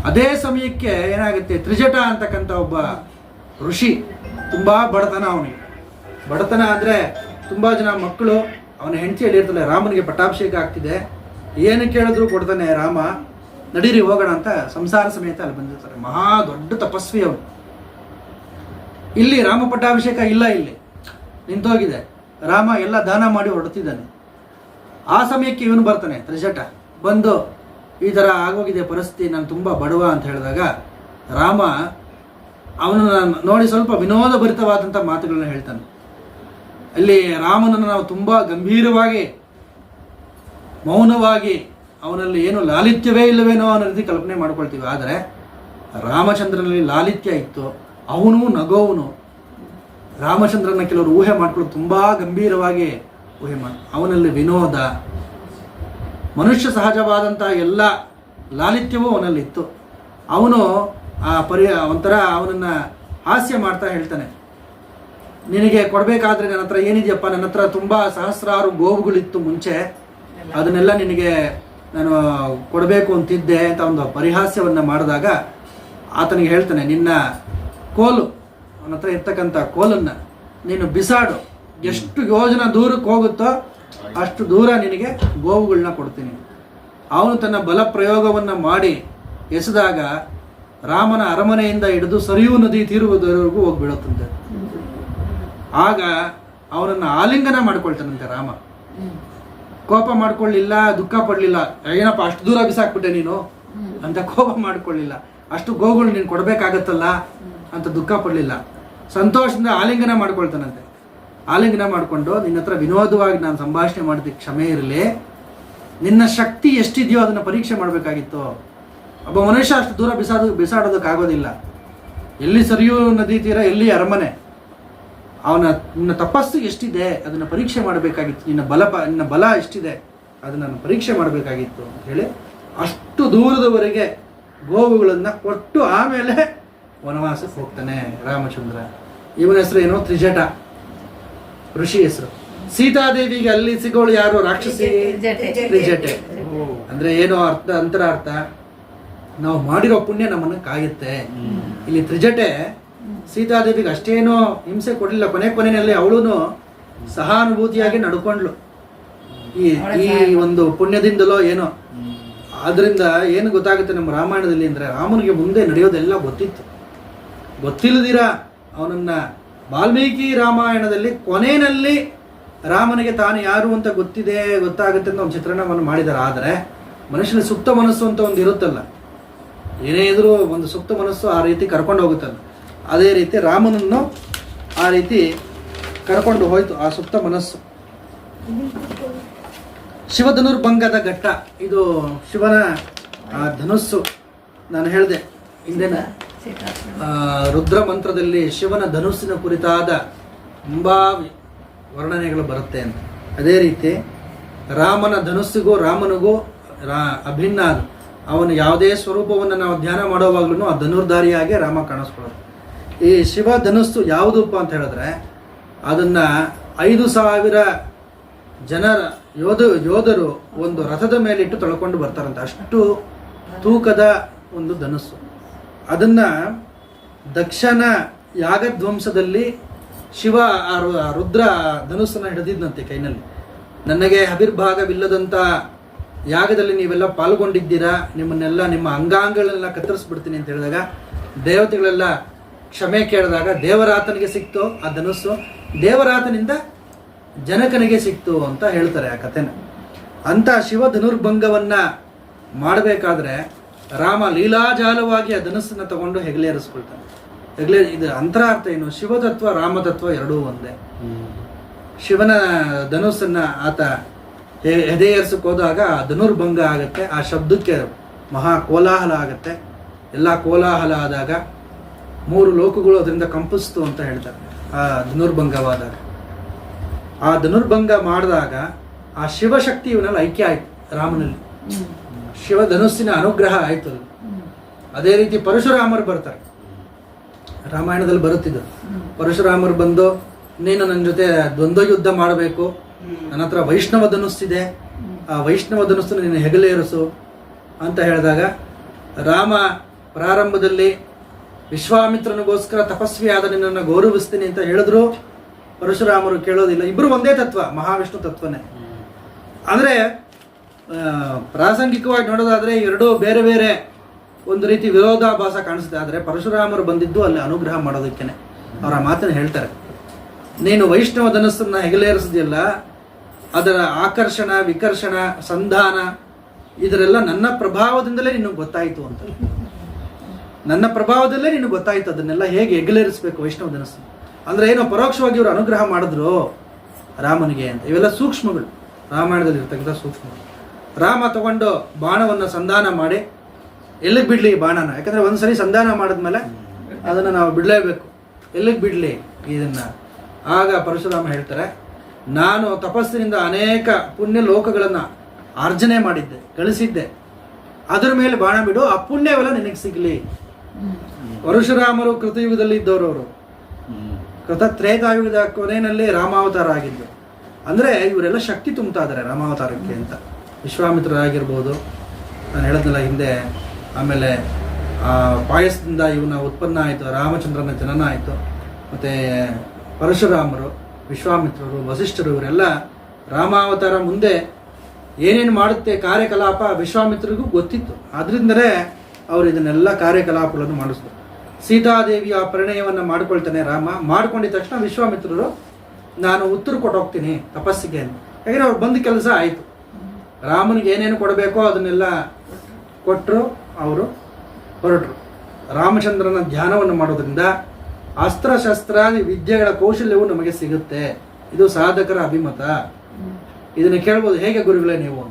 ಅದೇ ಸಮಯಕ್ಕೆ ಏನಾಗುತ್ತೆ, ತ್ರಿಜಟ ಅಂತಕ್ಕಂಥ ಒಬ್ಬ ಋಷಿ, ತುಂಬ ಬಡತನ ಅವನಿಗೆ. ಬಡತನ ಅಂದರೆ ತುಂಬ ಜನ ಮಕ್ಕಳು, ಅವನ ಹೆಂಡತಿ ಹೇಳಿರ್ತಾಳೆ ರಾಮನಿಗೆ ಪಟ್ಟಾಭಿಷೇಕ ಆಗ್ತಿದೆ, ಏನು ಕೇಳಿದ್ರು ಕೊಡ್ತಾನೆ ರಾಮ, ನಡೀರಿ ಹೋಗೋಣ ಅಂತ ಸಂಸಾರ ಸಮೇತ ಅಲ್ಲಿ ಬಂದಿರ್ತಾರೆ. ಮಹಾ ದೊಡ್ಡ ತಪಸ್ವಿ ಅವನು. ಇಲ್ಲಿ ರಾಮ ಪಟ್ಟಾಭಿಷೇಕ ಇಲ್ಲ, ಇಲ್ಲಿ ನಿಂತೋಗಿದೆ. ರಾಮ ಎಲ್ಲ ದಾನ ಮಾಡಿ ಹೊರಡ್ತಿದ್ದಾನೆ. ಆ ಸಮಯಕ್ಕೆ ಇವನು ಬರ್ತಾನೆ, ತ್ರಿಜಟ ಬಂದು ಈ ಥರ ಆಗೋಗಿದೆ ಪರಿಸ್ಥಿತಿ, ನಾನು ತುಂಬ ಬಡವ ಅಂತ ಹೇಳಿದಾಗ ರಾಮ ಅವನನ್ನು ನೋಡಿ ಸ್ವಲ್ಪ ವಿನೋದ ಭರಿತವಾದಂಥ ಮಾತುಗಳನ್ನ ಹೇಳ್ತಾನೆ. ಅಲ್ಲಿ ರಾಮನನ್ನು ನಾವು ತುಂಬ ಗಂಭೀರವಾಗಿ ಮೌನವಾಗಿ ಅವನಲ್ಲಿ ಏನು ಲಾಲಿತ್ಯವೇ ಇಲ್ಲವೇನೋ ಅನ್ನೋ ರೀತಿ ಕಲ್ಪನೆ ಮಾಡ್ಕೊಳ್ತೀವಿ. ಆದರೆ ರಾಮಚಂದ್ರನಲ್ಲಿ ಲಾಲಿತ್ಯ ಇತ್ತು. ಅವನು ನಗೋವನು. ರಾಮಚಂದ್ರನ ಕೆಲವರು ಊಹೆ ಮಾಡ್ಕೊಳ್ಳೋದು ತುಂಬ ಗಂಭೀರವಾಗಿ ಊಹೆ ಮಾಡಿ, ಅವನಲ್ಲಿ ವಿನೋದ, ಮನುಷ್ಯ ಸಹಜವಾದಂಥ ಎಲ್ಲ ಲಾಲಿತ್ಯವೂ ಅವನಲ್ಲಿತ್ತು. ಅವನು ಒಂಥರ ಅವನನ್ನು ಹಾಸ್ಯ ಮಾಡ್ತಾ ಹೇಳ್ತಾನೆ, ನಿನಗೆ ಕೊಡಬೇಕಾದ್ರೆ ನನ್ನ ಹತ್ರ ಏನಿದೆಯಪ್ಪ, ನನ್ನ ಹತ್ರ ತುಂಬ ಸಹಸ್ರಾರು ಗೋವುಗಳಿತ್ತು ಮುಂಚೆ, ಅದನ್ನೆಲ್ಲ ನಿನಗೆ ನಾನು ಕೊಡಬೇಕು ಅಂತಿದ್ದೆ ಅಂತ ಒಂದು ಪರಿಹಾಸ್ಯವನ್ನು ಮಾಡಿದಾಗ ಆತನಿಗೆ ಹೇಳ್ತಾನೆ, ನಿನ್ನ ಕೋಲು, ಅವನ ಹತ್ರ ಇರ್ತಕ್ಕಂಥ ಕೋಲನ್ನು ನೀನು ಬಿಸಾಡು, ಎಷ್ಟು ಯೋಜನ ದೂರಕ್ಕೆ ಹೋಗುತ್ತೋ ಅಷ್ಟು ದೂರ ನಿನಗೆ ಗೋವುಗಳನ್ನ ಕೊಡ್ತೀನಿ. ಅವನು ತನ್ನ ಬಲ ಪ್ರಯೋಗವನ್ನು ಮಾಡಿ ಎಸೆದಾಗ ರಾಮನ ಅರಮನೆಯಿಂದ ಹಿಡಿದು ಸರಿಯೂ ನದಿ ತೀರುವುದವರೆಗೂ ಹೋಗ್ಬಿಡುತ್ತಂತೆ. ಆಗ ಅವನನ್ನು ಆಲಿಂಗನ ಮಾಡ್ಕೊಳ್ತಾನಂತೆ ರಾಮ. ಕೋಪ ಮಾಡ್ಕೊಳ್ಳಿಲ್ಲ, ದುಃಖ ಪಡಲಿಲ್ಲ, ಏನಪ್ಪ ಅಷ್ಟು ದೂರ ಬಿಸಾಕ್ಬಿಟ್ಟೆ ನೀನು ಅಂತ ಕೋಪ ಮಾಡ್ಕೊಳ್ಳಿಲ್ಲ. ಅಷ್ಟು ಗೋಗಳು ನೀನು ಕೊಡಬೇಕಾಗತ್ತಲ್ಲ ಅಂತ ದುಃಖ ಪಡಲಿಲ್ಲ. ಸಂತೋಷದಿಂದ ಆಲಿಂಗನ ಮಾಡ್ಕೊಳ್ತಾನಂತೆ. ಆಲಿಂಗನ ಮಾಡಿಕೊಂಡು, ನಿನ್ನ ಹತ್ರ ವಿನೋದವಾಗಿ ನಾನು ಸಂಭಾಷಣೆ ಮಾಡೋದಕ್ಕೆ ಕ್ಷಮೆ ಇರಲಿ, ನಿನ್ನ ಶಕ್ತಿ ಎಷ್ಟಿದೆಯೋ ಅದನ್ನು ಪರೀಕ್ಷೆ ಮಾಡಬೇಕಾಗಿತ್ತು. ಒಬ್ಬ ಮನುಷ್ಯ ಅಷ್ಟು ದೂರ ಬಿಸಾಡೋದಕ್ಕಾಗೋದಿಲ್ಲ. ಎಲ್ಲಿ ಸರಿಯೂ ನದಿ ತೀರ, ಎಲ್ಲಿ ಅರಮನೆ, ನಿನ್ನ ತಪಸ್ಸು ಎಷ್ಟಿದೆ ಅದನ್ನು ಪರೀಕ್ಷೆ ಮಾಡಬೇಕಾಗಿತ್ತು. ನಿನ್ನ ಬಲ ಎಷ್ಟಿದೆ ಅದನ್ನು ನಾನು ಪರೀಕ್ಷೆ ಮಾಡಬೇಕಾಗಿತ್ತು ಅಂತ ಹೇಳಿ ಅಷ್ಟು ದೂರದವರೆಗೆ ಗೋವುಗಳನ್ನು ಕೊಟ್ಟು ಆಮೇಲೆ ವನವಾಸಕ್ಕೆ ಹೋಗ್ತಾನೆ ರಾಮಚಂದ್ರ. ಇವನ ಹೆಸರು ಏನೋ ತ್ರಿಜಟ, ಋಷಿ ಹೆಸರು. ಸೀತಾದೇವಿಗೆ ಅಲ್ಲಿ ಸಿಗೋಳು ಯಾರು? ರಾಕ್ಷಸಿ ತ್ರಿಜಟೆ. ಅಂದ್ರೆ ಏನೋ ಅರ್ಥ, ಅಂತರಾರ್ಥ, ನಾವು ಮಾಡಿರೋ ಪುಣ್ಯ ನಮ್ಮನ್ನು ಕಾಯುತ್ತೆ. ಇಲ್ಲಿ ತ್ರಿಜಟೆ ಸೀತಾದೇವಿಗೆ ಅಷ್ಟೇನೋ ಹಿಂಸೆ ಕೊಡಲಿಲ್ಲ. ಕೊನೆಯಲ್ಲಿ ಅವಳು ಸಹಾನುಭೂತಿಯಾಗಿ ನಡ್ಕೊಂಡ್ಲು. ಈ ಒಂದು ಪುಣ್ಯದಿಂದಲೋ ಏನೋ. ಆದ್ರಿಂದ ಏನು ಗೊತ್ತಾಗುತ್ತೆ ನಮ್ಮ ರಾಮಾಯಣದಲ್ಲಿ ಅಂದ್ರೆ, ರಾಮನಿಗೆ ಮುಂದೆ ನಡೆಯೋದೆಲ್ಲ ಗೊತ್ತಿಲ್ಲದಿರ ಅವನನ್ನ ವಾಲ್ಮೀಕಿ ರಾಮಾಯಣದಲ್ಲಿ ಕೊನೆಯಲ್ಲಿ ರಾಮನಿಗೆ ತಾನು ಯಾರು ಅಂತ ಗೊತ್ತಾಗುತ್ತೆ ಅಂತ ಒಂದು ಚಿತ್ರಣವನ್ನು ಮಾಡಿದ್ದಾರೆ. ಆದರೆ ಮನುಷ್ಯನ ಸುಪ್ತ ಮನಸ್ಸು ಅಂತ ಒಂದು ಇರುತ್ತಲ್ಲ, ಏನೇ ಇದ್ರೂ ಒಂದು ಸುಪ್ತ ಮನಸ್ಸು ಆ ರೀತಿ ಕರ್ಕೊಂಡು ಹೋಗುತ್ತಲ್ಲ, ಅದೇ ರೀತಿ ರಾಮನನ್ನು ಆ ರೀತಿ ಕರ್ಕೊಂಡು ಹೋಯ್ತು ಆ ಸುಪ್ತ ಮನಸ್ಸು. ಶಿವಧನುರ್ಭಂಗದ ಘಟ್ಟ ಇದು. ಶಿವನ ಧನುಸ್ಸು ನಾನು ಹೇಳಿದೆ ಹಿಂದೆನ ರುದ್ರ ಮಂತ್ರದಲ್ಲಿ ಶಿವನ ಧನುಸ್ಸಿನ ಕುರಿತಾದ ತುಂಬಾ ವರ್ಣನೆಗಳು ಬರುತ್ತೆ ಅಂತ. ಅದೇ ರೀತಿ ರಾಮನ ಧನುಸ್ಸಿಗೂ ರಾಮನಿಗೂ ಅಭಿನ್ನ. ಅದು ಅವನು ಯಾವುದೇ ಸ್ವರೂಪವನ್ನು ನಾವು ಧ್ಯಾನ ಮಾಡೋವಾಗ್ಲೂ ಆ ಧನುರ್ಧಾರಿಯಾಗಿ ರಾಮ ಕಾಣಿಸ್ಕೊಳ್ಳೋದು. ಈ ಶಿವ ಧನುಸ್ಸು ಯಾವುದಪ್ಪ ಅಂತ ಹೇಳಿದ್ರೆ, ಅದನ್ನ 5,000 ಜನರ ಯೋಧರು ಒಂದು ರಥದ ಮೇಲೆ ಇಟ್ಟು ತೊಳ್ಕೊಂಡು ಬರ್ತಾರಂತೆ. ಅಷ್ಟು ತೂಕದ ಒಂದು ಧನುಸ್ಸು. ಅದನ್ನ ದಕ್ಷನ ಯಾಗಧ್ವಂಸದಲ್ಲಿ ಶಿವ ರುದ್ರ ಧನುಸ್ಸನ್ನು ಹಿಡಿದಿದ್ದಂತೆ ಕೈನಲ್ಲಿ. ನನಗೆ ಆವಿರ್ಭಾಗವಿಲ್ಲದಂಥ ಯಾಗದಲ್ಲಿ ನೀವೆಲ್ಲ ಪಾಲ್ಗೊಂಡಿದ್ದೀರಾ, ನಿಮ್ಮನ್ನೆಲ್ಲ ನಿಮ್ಮ ಅಂಗಾಂಗಗಳನ್ನೆಲ್ಲ ಕತ್ತರಿಸ್ಬಿಡ್ತೀನಿ ಅಂತ ಹೇಳಿದಾಗ ದೇವತೆಗಳೆಲ್ಲ ಕ್ಷಮೆ ಕೇಳಿದಾಗ ದೇವರಾತನಿಗೆ ಸಿಕ್ತು ಆ ಧನುಸ್ಸು. ದೇವರಾತನಿಂದ ಜನಕನಿಗೆ ಸಿಕ್ತು ಅಂತ ಹೇಳ್ತಾರೆ ಆ ಕಥೆನ. ಅಂತ ಶಿವ ಧನುರ್ಭಂಗವನ್ನ ಮಾಡಬೇಕಾದ್ರೆ ರಾಮ ಲೀಲಾಜಾಲವಾಗಿ ಆ ಧನುಸ್ಸನ್ನು ತಗೊಂಡು ಹೆಗಲೇರಿಸ್ಕೊಳ್ತಾನೆ. ಇದು ಅಂತರಾರ್ಥ ಏನು? ಶಿವತತ್ವ ರಾಮತತ್ವ ಎರಡೂ ಒಂದೇ. ಶಿವನ ಧನುಸ್ಸನ್ನ ಆತ ಎದೆಯೇರಿಸಕ್ಕೆ ಹೋದಾಗ ಧನುರ್ಭಂಗ ಆಗುತ್ತೆ. ಆ ಶಬ್ದಕ್ಕೆ ಮಹಾ ಕೋಲಾಹಲ ಆಗುತ್ತೆ. ಎಲ್ಲ ಕೋಲಾಹಲ ಆದಾಗ 3 ಲೋಕಗಳು ಅದರಿಂದ ಕಂಪಿಸ್ತು ಅಂತ ಹೇಳ್ತಾರೆ. ಆ ಧನುರ್ಭಂಗವಾದಾಗ, ಆ ಧನುರ್ಭಂಗ ಮಾಡಿದಾಗ ಆ ಶಿವಶಕ್ತಿ ಇವನಲ್ಲಿ ಐಕ್ಯ ಆಯ್ತು ರಾಮನಲ್ಲಿ. ಶಿವ ಧನುಸ್ಸಿನ ಅನುಗ್ರಹ ಆಯ್ತು. ಅದೇ ರೀತಿ ಪರಶುರಾಮರು ಬರ್ತಾರೆ, ರಾಮಾಯಣದಲ್ಲಿ ಬರುತ್ತಿದ್ದು. ಪರಶುರಾಮರು ಬಂದು, ನೀನು ನನ್ನ ಜೊತೆ ದ್ವಂದ್ವ ಯುದ್ಧ ಮಾಡಬೇಕು, ನನ್ನ ಹತ್ರ ವೈಷ್ಣವ ಧನುಸ್ಸಿದೆ, ಆ ವೈಷ್ಣವ ಧನುಸ್ಸನ್ನು ನೀನು ಹೆಗಲೇರಿಸು ಅಂತ ಹೇಳಿದಾಗ ರಾಮ ಪ್ರಾರಂಭದಲ್ಲಿ ವಿಶ್ವಾಮಿತ್ರನಿಗೋಸ್ಕರ ತಪಸ್ವಿಯಾದ ನಿನ್ನನ್ನು ಗೌರವಿಸ್ತೀನಿ ಅಂತ ಹೇಳಿದ್ರು ಪರಶುರಾಮರು ಕೇಳೋದಿಲ್ಲ. ಇಬ್ಬರು ಒಂದೇ ತತ್ವ, ಮಹಾವಿಷ್ಣು ತತ್ವನೇ. ಅಂದರೆ ಪ್ರಾಸಂಗಿಕವಾಗಿ ನೋಡೋದಾದ್ರೆ ಎರಡೂ ಬೇರೆ ಬೇರೆ ಒಂದು ರೀತಿ ವಿರೋಧಾಭಾಸ ಕಾಣಿಸುತ್ತೆ. ಆದರೆ ಪರಶುರಾಮರು ಬಂದಿದ್ದು ಅಲ್ಲಿ ಅನುಗ್ರಹ ಮಾಡೋದಕ್ಕೇನೆ. ಅವರ ಮಾತನ್ನು ಹೇಳ್ತಾರೆ, ನೀನು ವೈಷ್ಣವ ಧನಸ್ಸನ್ನ ಹೆಗಲೇರಿಸಿದೆಯಲ್ಲ, ಅದರ ಆಕರ್ಷಣ ವಿಕರ್ಷಣ ಸಂಧಾನ ಇದರೆಲ್ಲ ನನ್ನ ಪ್ರಭಾವದಿಂದಲೇ ನಿನಗೆ ಗೊತ್ತಾಯಿತು ಅಂತ. ನನ್ನ ಪ್ರಭಾವದಲ್ಲೇ ನಿನಗೆ ಗೊತ್ತಾಯ್ತು ಅದನ್ನೆಲ್ಲ ಹೇಗೆ ಹೆಗಲೇರಿಸಬೇಕು ವೈಷ್ಣವ ಧನಸ್ಸು. ಅಂದ್ರೆ ಏನೋ ಪರೋಕ್ಷವಾಗಿ ಇವರು ಅನುಗ್ರಹ ಮಾಡಿದ್ರು ರಾಮನಿಗೆ ಅಂತ. ಇವೆಲ್ಲ ಸೂಕ್ಷ್ಮಗಳು, ರಾಮಾಯಣದಲ್ಲಿ ಇರ್ತಕ್ಕಂಥ ಸೂಕ್ಷ್ಮಗಳು. ರಾಮ ತಗೊಂಡು ಬಾಣವನ್ನು ಸಂಧಾನ ಮಾಡಿ ಎಲ್ಲಿಗೆ ಬಿಡ್ಲಿ ಈ ಬಾಣನ? ಯಾಕಂದ್ರೆ ಒಂದ್ಸರಿ ಸಂಧಾನ ಮಾಡಿದ್ಮೇಲೆ ಅದನ್ನ ನಾವು ಬಿಡ್ಲೇಬೇಕು. ಎಲ್ಲಿಗೆ ಬಿಡ್ಲಿ ಇದನ್ನ? ಆಗ ಪರಶುರಾಮ ಹೇಳ್ತಾರೆ, ನಾನು ತಪಸ್ಸಿನಿಂದ ಅನೇಕ ಪುಣ್ಯ ಲೋಕಗಳನ್ನ ಆರ್ಜನೆ ಮಾಡಿದ್ದೆ, ಗಳಿಸಿದ್ದೆ. ಅದರ ಮೇಲೆ ಬಾಣ ಬಿಡು, ಆ ಪುಣ್ಯವೆಲ್ಲ ನಿನಗೆ ಸಿಗ್ಲಿ. ಪರಶುರಾಮರು ಕೃತಯುಗದಲ್ಲಿ ಇದ್ದವರು, ಅವರು ಕೃತತ್ರೇತಾಯುಗದ ಕೊನೆಯಲ್ಲಿ ರಾಮಾವತಾರ ಆಗಿದ್ದು. ಅಂದ್ರೆ ಇವರೆಲ್ಲ ಶಕ್ತಿ ತುಂಬ್ತಾ ಇದ್ದಾರೆ ರಾಮಾವತಾರಕ್ಕೆ ಅಂತ. ವಿಶ್ವಾಮಿತ್ರರಾಗಿರ್ಬೋದು, ನಾನು ಹೇಳೋದಲ್ಲ ಹಿಂದೆ. ಆಮೇಲೆ ಆ ಪಾಯಸದಿಂದ ಇವನ ಉತ್ಪನ್ನ ಆಯಿತು, ರಾಮಚಂದ್ರನ ಜನನ ಆಯಿತು. ಮತ್ತೆ ಪರಶುರಾಮರು, ವಿಶ್ವಾಮಿತ್ರರು, ವಸಿಷ್ಠರು ಇವರೆಲ್ಲ ರಾಮಾವತಾರ ಮುಂದೆ ಏನೇನು ಮಾಡುತ್ತೆ ಕಾರ್ಯಕಲಾಪ ವಿಶ್ವಾಮಿತ್ರರಿಗೂ ಗೊತ್ತಿತ್ತು. ಆದ್ರಿಂದಲೇ ಅವರು ಇದನ್ನೆಲ್ಲ ಕಾರ್ಯಕಲಾಪಗಳನ್ನು ಮಾಡಿಸಿದ್ರು. ಸೀತಾದೇವಿಯ ಪರಿಣಯವನ್ನು ಮಾಡ್ಕೊಳ್ತಾನೆ ರಾಮ. ಮಾಡ್ಕೊಂಡಿದ ತಕ್ಷಣ ವಿಶ್ವಾಮಿತ್ರರು ನಾನು ಉತ್ತರ ಕೊಟ್ಟೋಗ್ತೀನಿ ತಪಸ್ಸಿಗೆ ಅಂತ. ಯಾಕಂದ್ರೆ ಅವ್ರು ಬಂದ ಕೆಲಸ ಆಯಿತು. ರಾಮನಿಗೆ ಏನೇನು ಕೊಡಬೇಕೋ ಅದನ್ನೆಲ್ಲ ಕೊಟ್ಟರು, ಅವರು ಹೊರಟರು. ರಾಮಚಂದ್ರನ ಧ್ಯಾನವನ್ನು ಮಾಡೋದ್ರಿಂದ ಅಸ್ತ್ರಶಸ್ತ್ರಾದಿ ವಿದ್ಯೆಗಳ ಕೌಶಲ್ಯವು ನಮಗೆ ಸಿಗುತ್ತೆ. ಇದು ಸಾಧಕರ ಅಭಿಮತ. ಇದನ್ನು ಕೇಳ್ಬೋದು, ಹೇಗೆ ಗುರುಗಳೇ ನೀವು?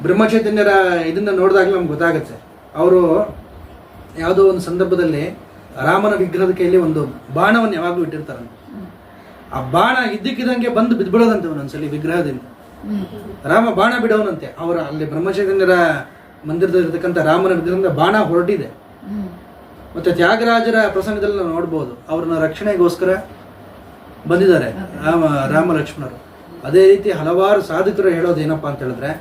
ಬ್ರಹ್ಮಚೈತನ್ಯರ ಇದನ್ನ ನೋಡಿದಾಗಲೂ ನಮ್ಗೆ ಗೊತ್ತಾಗುತ್ತೆ. ಅವರು ಯಾವುದೋ ಒಂದು ಸಂದರ್ಭದಲ್ಲಿ ರಾಮನ ವಿಗ್ರಹದ ಕೈಯಲ್ಲಿ ಒಂದು ಬಾಣವನ್ನು ಯಾವಾಗಲೂ ಇಟ್ಟಿರ್ತಾರೆ. ಆ ಬಾಣ ಇದ್ದಕ್ಕಿದ್ದಂಗೆ ಬಂದು ಬಿದ್ಬಿಡೋದಂತೆ ಒಂದೊಂದ್ಸಲಿ ವಿಗ್ರಹದಿಂದ. ರಾಮ ಬಾಣ ಬಿಡೋನಂತೆ. ಅವರ ಅಲ್ಲಿ ಬ್ರಹ್ಮಚೈತನ್ಯರ ಮಂದಿರದಲ್ಲಿರ್ತಕ್ಕಂಥ ರಾಮನ ವಿಗ್ರಹದಿಂದ ಬಾಣ ಹೊರಟಿದೆ. ಮತ್ತೆ ತ್ಯಾಗರಾಜರ ಪ್ರಸಂಗದಲ್ಲಿ ನಾವು ನೋಡ್ಬೋದು, ಅವ್ರನ್ನ ರಕ್ಷಣೆಗೋಸ್ಕರ ಬಂದಿದ್ದಾರೆ ರಾಮ ಲಕ್ಷ್ಮಣರು. ಅದೇ ರೀತಿ ಹಲವಾರು ಸಾಧಕರು ಹೇಳೋದೇನಪ್ಪಾ ಅಂತ ಹೇಳಿದ್ರೆ,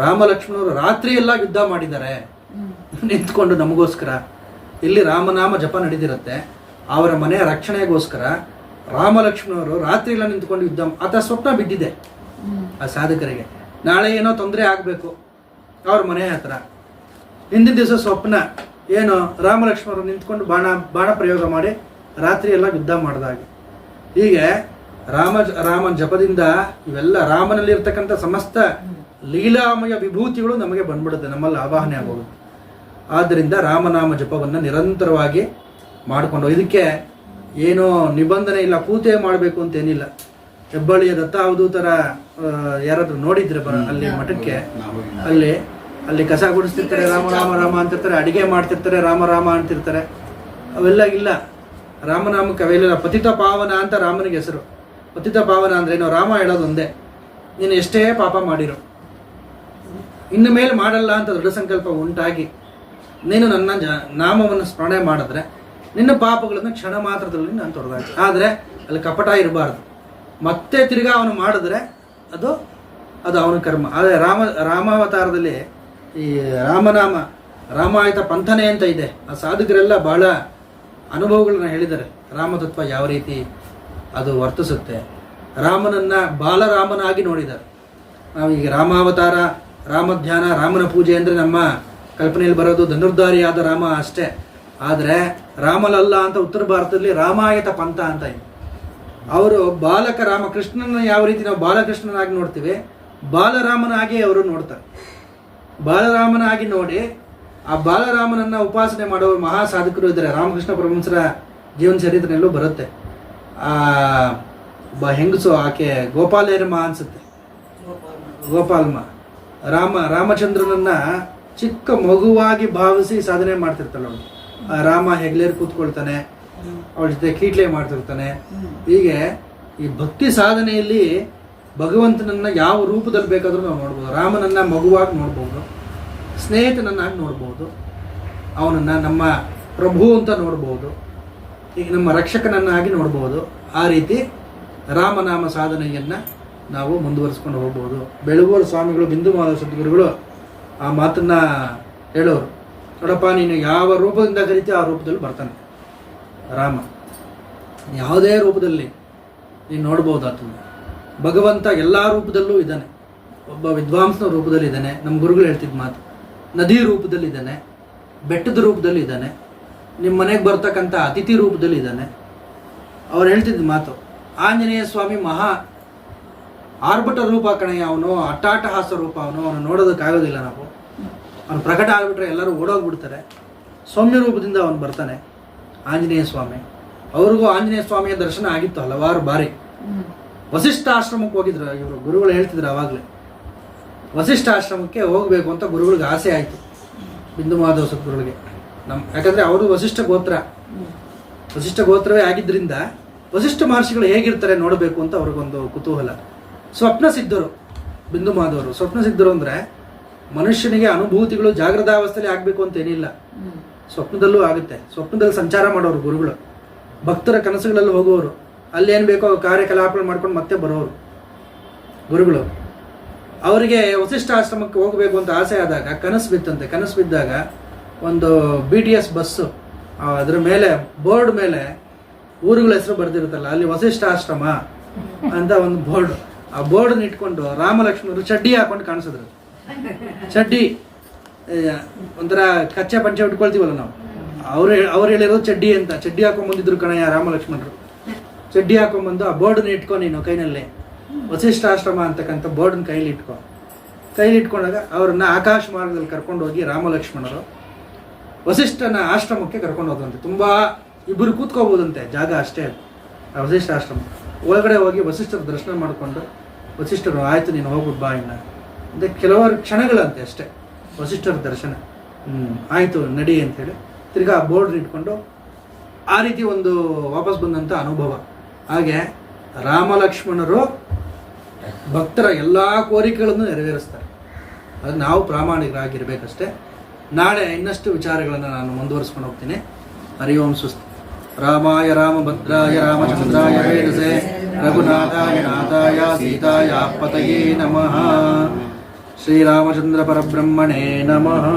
ರಾಮ ಲಕ್ಷ್ಮಣರು ರಾತ್ರಿ ಎಲ್ಲ ಯುದ್ಧ ಮಾಡಿದ್ದಾರೆ ನಿಂತ್ಕೊಂಡು ನಮಗೋಸ್ಕರ. ಇಲ್ಲಿ ರಾಮನಾಮ ಜಪ ನಡೆದಿರುತ್ತೆ. ಅವರ ಮನೆಯ ರಕ್ಷಣೆಗೋಸ್ಕರ ರಾಮ ಲಕ್ಷ್ಮಣರು ರಾತ್ರಿ ಎಲ್ಲ ನಿಂತ್ಕೊಂಡು ಯುದ್ಧ. ಆತ ಸ್ವಪ್ನ ಬಿದ್ದಿದೆ ಆ ಸಾಧಕರಿಗೆ, ನಾಳೆ ಏನೋ ತೊಂದರೆ ಆಗಬೇಕು ಅವ್ರ ಮನೆ ಹತ್ರ. ಹಿಂದಿನ ದಿವಸ ಸ್ವಪ್ನ ಏನು, ರಾಮ ಲಕ್ಷ್ಮಣರು ನಿಂತ್ಕೊಂಡು ಬಾಣ ಪ್ರಯೋಗ ಮಾಡಿ ರಾತ್ರಿ ಎಲ್ಲ ಯುದ್ಧ ಮಾಡಿದಾಗೆ. ಹೀಗೆ ರಾಮನ ಜಪದಿಂದ ಇವೆಲ್ಲ ರಾಮನಲ್ಲಿ ಇರ್ತಕ್ಕಂಥ ಸಮಸ್ತ ಲೀಲಾಮಯ ವಿಭೂತಿಗಳು ನಮಗೆ ಬಂದ್ಬಿಡುತ್ತೆ, ನಮ್ಮಲ್ಲಿ ಆವಾಹನೆ ಆಗೋದು. ಆದ್ದರಿಂದ ರಾಮನಾಮ ಜಪವನ್ನು ನಿರಂತರವಾಗಿ ಮಾಡಿಕೊಂಡು, ಇದಕ್ಕೆ ಏನೋ ನಿಬಂಧನೆ ಇಲ್ಲ, ಕೂತೇ ಮಾಡಬೇಕು ಅಂತೇನಿಲ್ಲ. ಹೆಬ್ಬಳ್ಳಿಯ ದತ್ತ ಅವಧೂತರ ಯಾರಾದ್ರೂ ನೋಡಿದ್ರೆ ಅಲ್ಲಿ ಮಠಕ್ಕೆ, ಅಲ್ಲಿ ಕಸ ಗುಡಿಸ್ತಿರ್ತಾರೆ, ರಾಮ ರಾಮ ರಾಮ ಅಂತಿರ್ತಾರೆ, ಅಡಿಗೆ ಮಾಡ್ತಿರ್ತಾರೆ, ರಾಮ ರಾಮ ಅಂತಿರ್ತಾರೆ. ಅವೆಲ್ಲ ಇಲ್ಲ. ರಾಮನಾಮಕ್ಕೆ ಅವೆಲ್ಲ ಪತಿತ ಪಾವನ ಅಂತ ರಾಮನಿಗೆ ಹೆಸರು. ಪತಿತ ಪಾವನ ಅಂದ್ರೆ ಏನು? ರಾಮ ಹೇಳೋದು ಒಂದೇ, ನೀನು ಎಷ್ಟೇ ಪಾಪ ಮಾಡಿರೋ ಇನ್ನು ಮೇಲೆ ಮಾಡಲ್ಲ ಅಂತ ದೃಢ ಸಂಕಲ್ಪ ಉಂಟಾಗಿ ನೀನು ನನ್ನ ನಾಮವನ್ನು ಸ್ಮರಣೆ ಮಾಡಿದ್ರೆ ನಿನ್ನ ಪಾಪಗಳನ್ನು ಕ್ಷಣ ಮಾತ್ರದಲ್ಲಿ ನಾನು ತೊಡೆದಾಕಿ. ಆದರೆ ಅಲ್ಲಿ ಕಪಟ ಇರಬಾರ್ದು. ಮತ್ತೆ ತಿರ್ಗಾ ಅವನು ಮಾಡಿದ್ರೆ ಅದು ಅವನ ಕರ್ಮ. ಆದರೆ ರಾಮಾವತಾರದಲ್ಲಿ ಈ ರಾಮನಾಮ ರಾಮಾಯತ ಪಂಥನೆ ಅಂತ ಇದೆ. ಆ ಸಾಧಕರೆಲ್ಲ ಬಹಳ ಅನುಭವಗಳನ್ನ ಹೇಳಿದ್ದಾರೆ. ರಾಮತತ್ವ ಯಾವ ರೀತಿ ಅದು ವರ್ತಿಸುತ್ತೆ. ರಾಮನನ್ನ ಬಾಲರಾಮನಾಗಿ ನೋಡಿದ್ದಾರೆ. ನಾವೀಗ ರಾಮಾವತಾರ, ರಾಮಧ್ಯಾನ, ರಾಮನ ಪೂಜೆ ಅಂದರೆ ನಮ್ಮ ಕಲ್ಪನೆಯಲ್ಲಿ ಬರೋದು ಧನುರ್ಧಾರಿಯಾದ ರಾಮ ಅಷ್ಟೇ. ಆದರೆ ರಾಮಲಲ್ಲ ಅಂತ ಉತ್ತರ ಭಾರತದಲ್ಲಿ ರಾಮಾಯತ ಪಂಥ ಅಂತ ಇದೆ. ಅವರು ಬಾಲಕ ರಾಮ, ಕೃಷ್ಣನ ಯಾವ ರೀತಿ ನಾವು ಬಾಲಕೃಷ್ಣನಾಗಿ ನೋಡ್ತೀವಿ, ಬಾಲರಾಮನಾಗಿ ಅವರು ನೋಡ್ತಾರೆ. ಬಾಲರಾಮನಾಗಿ ನೋಡಿ ಆ ಬಾಲರಾಮನನ್ನ ಉಪಾಸನೆ ಮಾಡುವ ಮಹಾ ಸಾಧಕರು ಇದ್ದಾರೆ. ರಾಮಕೃಷ್ಣ ಪರಮಹಂಸರ ಜೀವನ ಚರಿತ್ರೆಯಲ್ಲೂ ಬರುತ್ತೆ. ಹೆಂಗಸು ಆಕೆ ಗೋಪಾಲೇರಮ್ಮ ಅನ್ಸುತ್ತೆ, ಗೋಪಾಲಮ್ಮ. ರಾಮಚಂದ್ರನನ್ನ ಚಿಕ್ಕ ಮಗುವಾಗಿ ಭಾವಿಸಿ ಸಾಧನೆ ಮಾಡ್ತಿರ್ತಾಳೆ ಅವಳು. ರಾಮ ಹೆಗ್ಲೇರ್ ಕೂತ್ಕೊಳ್ತಾನೆ, ಅವಳ ಜೊತೆ ಕೀಟ್ಲೆ ಮಾಡ್ತಿರ್ತಾನೆ. ಹೀಗೆ ಈ ಭಕ್ತಿ ಸಾಧನೆಯಲ್ಲಿ ಭಗವಂತನನ್ನ ಯಾವ ರೂಪದಲ್ಲಿ ಬೇಕಾದ್ರೂ ನಾವು ನೋಡ್ಬೋದು. ರಾಮನನ್ನ ಮಗುವಾಗಿ ನೋಡ್ಬೋದು, ಸ್ನೇಹಿತನನ್ನಾಗಿ ನೋಡ್ಬೋದು, ಅವನನ್ನ ನಮ್ಮ ಪ್ರಭು ಅಂತ ನೋಡ್ಬೋದು, ಈಗ ನಮ್ಮ ರಕ್ಷಕನನ್ನಾಗಿ ನೋಡ್ಬೋದು. ಆ ರೀತಿ ರಾಮನಾಮ ಸಾಧನೆಯನ್ನ ನಾವು ಮುಂದುವರಿಸ್ಕೊಂಡು ಹೋಗ್ಬೋದು. ಬೆಳಗೂರು ಸ್ವಾಮಿಗಳು, ಬಿಂದು ಮಾಧವ ಸದ್ಗುರುಗಳು ಆ ಮಾತನ್ನ ಹೇಳೋರು. ನೋಡಪ್ಪ ನೀನು ಯಾವ ರೂಪದಿಂದ ಕರಿತೀಯ ಆ ರೂಪದಲ್ಲಿ ಬರ್ತಾನೆ ರಾಮ. ಯಾವುದೇ ರೂಪದಲ್ಲಿ ನೀನು ನೋಡ್ಬೋದು ಆತನ. ಭಗವಂತ ಎಲ್ಲ ರೂಪದಲ್ಲೂ ಇದ್ದಾನೆ. ಒಬ್ಬ ವಿದ್ವಾಂಸನ ರೂಪದಲ್ಲಿ ಇದ್ದಾನೆ, ನಮ್ಮ ಗುರುಗಳು ಹೇಳ್ತಿದ್ದ ಮಾತು. ನದಿ ರೂಪದಲ್ಲಿ ಇದ್ದಾನೆ, ಬೆಟ್ಟದ ರೂಪದಲ್ಲಿ ಇದ್ದಾನೆ, ನಿಮ್ಮ ಮನೆಗೆ ಬರ್ತಕ್ಕಂಥ ಅತಿಥಿ ರೂಪದಲ್ಲಿ ಇದ್ದಾನೆ. ಅವ್ರು ಹೇಳ್ತಿದ್ದ ಮಾತು, ಆಂಜನೇಯ ಸ್ವಾಮಿ ಮಹಾ ಆರ್ಭಟ ರೂಪ ಕಣಯ್ಯ, ಅವನು ಅಟ್ಟಾಟಹಾಸ ರೂಪ, ಅವನು ನೋಡೋದಕ್ಕಾಗೋದಿಲ್ಲ ನಾವು. ಅವನು ಪ್ರಕಟ ಆಗಿಬಿಟ್ರೆ ಎಲ್ಲರೂ ಓಡೋಗ್ಬಿಡ್ತಾರೆ. ಸೌಮ್ಯ ರೂಪದಿಂದ ಅವನು ಬರ್ತಾನೆ ಆಂಜನೇಯ ಸ್ವಾಮಿ. ಅವ್ರಿಗೂ ಆಂಜನೇಯ ಸ್ವಾಮಿಯ ದರ್ಶನ ಆಗಿತ್ತು ಹಲವಾರು ಬಾರಿ. ವಸಿಷ್ಠ ಆಶ್ರಮಕ್ಕೆ ಹೋಗಿದ್ರು ಇವರು, ಗುರುಗಳು ಹೇಳ್ತಿದ್ರು ಆವಾಗಲೇ. ವಸಿಷ್ಠ ಆಶ್ರಮಕ್ಕೆ ಹೋಗಬೇಕು ಅಂತ ಗುರುಗಳಿಗೆ ಆಸೆ ಆಯಿತು, ಬಿಂದು ಮಾಧವ ಸದ್ಗುರುಗಳಿಗೆ. ಯಾಕಂದರೆ ಅವರು ವಸಿಷ್ಠ ಗೋತ್ರವೇ ಆಗಿದ್ದರಿಂದ ವಸಿಷ್ಠ ಮಹರ್ಷಿಗಳು ಹೇಗಿರ್ತಾರೆ ನೋಡಬೇಕು ಅಂತ ಅವ್ರಿಗೊಂದು ಕುತೂಹಲ. ಸ್ವಪ್ನ ಸಿದ್ಧರು ಬಿಂದು ಮಾಧವರು. ಸ್ವಪ್ನ ಸಿದ್ಧರು ಅಂದರೆ ಮನುಷ್ಯನಿಗೆ ಅನುಭೂತಿಗಳು ಜಾಗೃತಾವಸ್ಥೆಯಲ್ಲಿ ಆಗಬೇಕು ಅಂತ ಏನಿಲ್ಲ, ಸ್ವಪ್ನದಲ್ಲೂ ಆಗುತ್ತೆ. ಸ್ವಪ್ನದಲ್ಲಿ ಸಂಚಾರ ಮಾಡೋರು ಗುರುಗಳು. ಭಕ್ತರ ಕನಸುಗಳಲ್ಲಿ ಹೋಗೋರು, ಅಲ್ಲಿ ಏನು ಬೇಕೋ ಕಾರ್ಯಕಲಾಪಗಳು ಮಾಡ್ಕೊಂಡು ಮತ್ತೆ ಬರೋರು ಗುರುಗಳು. ಅವರಿಗೆ ವಸಿಷ್ಠ ಆಶ್ರಮಕ್ಕೆ ಹೋಗಬೇಕು ಅಂತ ಆಸೆ ಆದಾಗ ಕನಸು ಬಿತ್ತಂತೆ. ಕನಸು ಬಿದ್ದಾಗ ಒಂದು BTS ಬಸ್ಸು, ಅದರ ಮೇಲೆ ಬೋರ್ಡ್ ಮೇಲೆ ಊರುಗಳ ಹೆಸರು ಬರೆದಿರುತ್ತಲ್ಲ, ಅಲ್ಲಿ ವಸಿಷ್ಠ ಆಶ್ರಮ ಅಂತ ಒಂದು ಬೋರ್ಡ್. ಆ ಬೋರ್ಡನ್ನ ಇಟ್ಕೊಂಡು ರಾಮ ಲಕ್ಷ್ಮಣರು ಚಡ್ಡಿ ಹಾಕೊಂಡು ಕಾಣಿಸಿದ್ರು. ಚಡ್ಡಿ ಒಂಥರ ಕಚ್ಚೆ ಪಂಚೆ ಉಟ್ಕೊಳ್ತೀವಲ್ಲ ನಾವು, ಅವ್ರು ಹೇಳಿರೋದು ಚಡ್ಡಿ ಅಂತ. ಚಡ್ಡಿ ಹಾಕೊಂಡ್ಬಂದಿದ್ರು ಕಣಯ್ಯ ರಾಮ ಲಕ್ಷ್ಮಣರು. ಚಡ್ಡಿ ಹಾಕೊಂಡ್ಬಂದು ಆ ಬೋರ್ಡನ್ನ ಇಟ್ಕೊ ನೀನು ಕೈನಲ್ಲಿ, ವಸಿಷ್ಠ ಆಶ್ರಮ ಅಂತಕ್ಕಂಥ ಬೋರ್ಡನ್ನ ಕೈಲಿ ಇಟ್ಕೊಂಡಾಗ ಅವ್ರನ್ನ ಆಕಾಶ ಮಾರ್ಗದಲ್ಲಿ ಕರ್ಕೊಂಡು ಹೋಗಿ ರಾಮ ಲಕ್ಷ್ಮಣರು ವಸಿಷ್ಠನ ಆಶ್ರಮಕ್ಕೆ ಕರ್ಕೊಂಡು ಹೋದಂತೆ. ತುಂಬ ಇಬ್ಬರು ಕೂತ್ಕೋಬೋದಂತೆ, ಜಾಗ ಅಷ್ಟೇ ಆ ವಸಿಷ್ಠ ಆಶ್ರಮ. ಒಳಗಡೆ ಹೋಗಿ ವಸಿಷ್ಠರ ದರ್ಶನ ಮಾಡಿಕೊಂಡು, ವಸಿಷ್ಠರು ಆಯಿತು ನೀನು ಹೋಗ್ಬಿಟ್ಟು ಬಾ ಇನ್ನು ಅಂದರೆ ಕೆಲವರು ಕ್ಷಣಗಳಂತೆ ಅಷ್ಟೇ ವಸಿಷ್ಠರ ದರ್ಶನ. ಆಯಿತು ನಡಿ ಅಂಥೇಳಿ ತಿರ್ಗಾ ಆ ಬೋರ್ಡ್ ಇಟ್ಕೊಂಡು ಆ ರೀತಿ ಒಂದು ವಾಪಸ್ ಬಂದಂಥ ಅನುಭವ. ಹಾಗೆ ರಾಮ ಲಕ್ಷ್ಮಣರು ಭಕ್ತರ ಎಲ್ಲ ಕೋರಿಕೆಗಳನ್ನು ನೆರವೇರಿಸ್ತಾರೆ. ಅದು ನಾವು ಪ್ರಾಮಾಣಿಕರಾಗಿರ್ಬೇಕಷ್ಟೇ. ನಾಳೆ ಇನ್ನಷ್ಟು ವಿಚಾರಗಳನ್ನು ನಾನು ಮುಂದುವರಿಸ್ಕೊಂಡು ಹೋಗ್ತೀನಿ. ಹರಿ ಓಂ ಸ್ವಸ್ತಿ. ರಾಮಾಯ ರಾಮಭದ್ರಾಯ ರಾಮಚಂದ್ರಾಯ ವೇದಸೆ ರಘುನಾಥಾಯ ನಾಥಾಯ ಸೀತಾಯ ಪತಯೇ ನಮಃ. ಶ್ರೀರಾಮಚಂದ್ರ ಪರಬ್ರಹ್ಮಣೇ ನಮಃ.